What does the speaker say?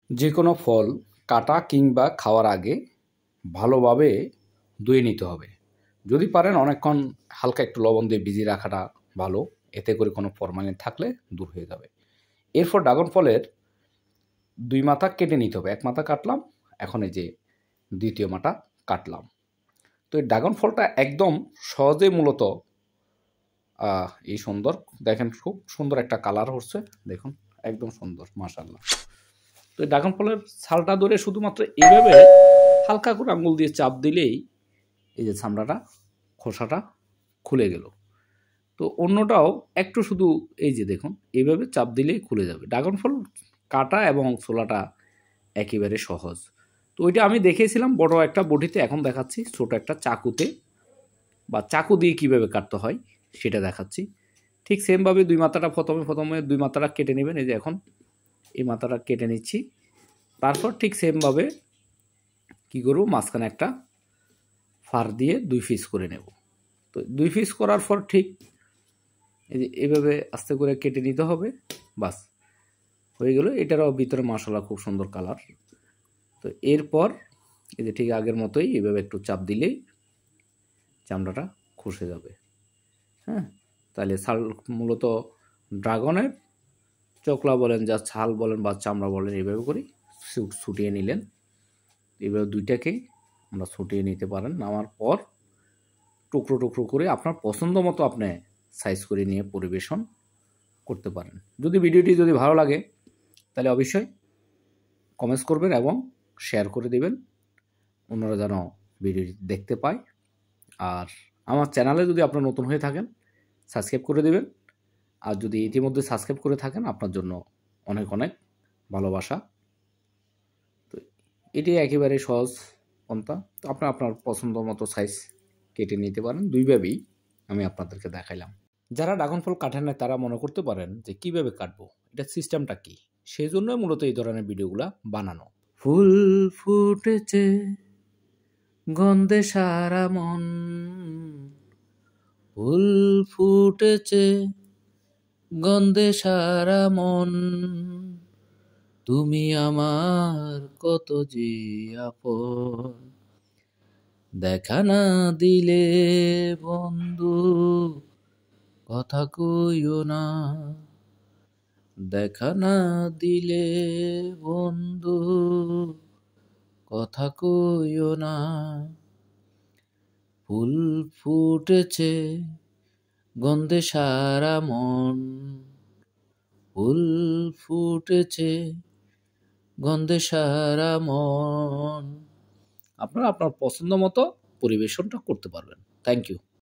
যে কোনো ফল কাটা কিংবা খাওয়ার আগে ভালোভাবে ধুয়ে নিতে হবে। যদি পারেন অনেকক্ষণ হালকা একটু লবণ দিয়ে ভিজিয়ে রাখাটা ভালো। এতে করে কোনো ফরমালিন থাকলে দূর হয়ে যাবে। এরপর ড্রাগন ফলের ২ মাথা কেটে নিতে হবে। ১ মাথা কাটলাম, এখন এই যে ২য় মাথা কাটলাম। তো এই ড্রাগন ফলটা একদম সহজে মূলত এই সুন্দর, দেখেন খুব সুন্দর একটা কালার হচ্ছে, দেখুন একদম সুন্দর মাশাআল্লাহ। তো এই ড্রাগন ফলের ছালটা ধরে শুধুমাত্র এইভাবে হালকা করে আঙুল দিয়ে চাপ দিলেই এই যে চামড়াটা, খোসাটা খুলে গেল। তো অন্যটাও একটু শুধু এই যে দেখুন এইভাবে চাপ দিলেই খুলে যাবে। ড্রাগন ফল কাটা এবং ছোলাটা একেবারে সহজ। তো ওইটা আমি দেখিয়েছিলাম বড় একটা বটিতে, এখন দেখাচ্ছি ছোট একটা চাকুতে বা চাকু দিয়ে কীভাবে কাটতে হয় সেটা দেখাচ্ছি। ঠিক সেমভাবে ২ মাথাটা প্রথমে ২ মাথাটা কেটে নেবেন। এই যে এখন এই মাথাটা কেটে নিচ্ছি। তারপর ঠিক সেমভাবে কী করব, মাঝখানে একটা ফাড় দিয়ে ২ পিস করে নেব। তো ২ পিস করার পর ঠিক এই যে এভাবে আস্তে করে কেটে নিতে হবে, বাস হয়ে গেল। এটারও ভিতরে মাশাআল্লাহ খুব সুন্দর কালার। তো এরপর এই যে ঠিক আগের মতোই এভাবে একটু চাপ দিলেই চামড়াটা খসে যাবে। হ্যাঁ, তাহলে ছাল মূলত ড্রাগনের চোকলা বলেন, যা ছাল বলেন বা চামড়া বলেন, এইভাবে করে ছুটিয়ে নিলেন। এইভাবে দুইটাকে আমরা ছুটিয়ে নিতে পারেন। নেওয়ার পর টুকরো টুকরো করে আপনার পছন্দ মতো আপনি সাইজ করে নিয়ে পরিবেশন করতে পারেন। যদি ভিডিওটি যদি ভালো লাগে তাহলে অবশ্যই কমেন্টস করবেন এবং শেয়ার করে দেবেন, অন্যরা যেন ভিডিওটি দেখতে পায়। আর আমার চ্যানেলে যদি আপনারা নতুন হয়ে থাকেন সাবস্ক্রাইব করে দেবেন। আর যদি ইতিমধ্যে সাবস্ক্রাইব করে থাকেন আপনার জন্য অনেক অনেক ভালোবাসা। তো এটি একেবারে সহজ পন্থা। তো আপনার পছন্দ মতো সাইজ কেটে নিতে পারেন। দুইভাবেই আমি আপনাদেরকে দেখাইলাম। যারা ড্রাগন ফল কাটেন না তারা মনে করতে পারেন যে কীভাবে কাটবো, এটা সিস্টেমটা কী, সেই জন্যই মূলত এই ধরনের ভিডিওগুলো বানানো। ফুল ফুটেছে গন্ধে সারা মন, ফুল ফুটেছে গন্ধে সারা মন, তুমি আমার কত যে আপন, দেখা না দিলে বন্ধু কথা কইও না, দেখা না দিলে বন্ধু কথা কইও না, ফুল ফুটেছে গন্ধে সারা মন, ফুল ফুটেছে গন্ধে সারা মন। আপনারা আপনার পছন্দ মতো পরিবেশনটা করতে পারবেন। Thank you.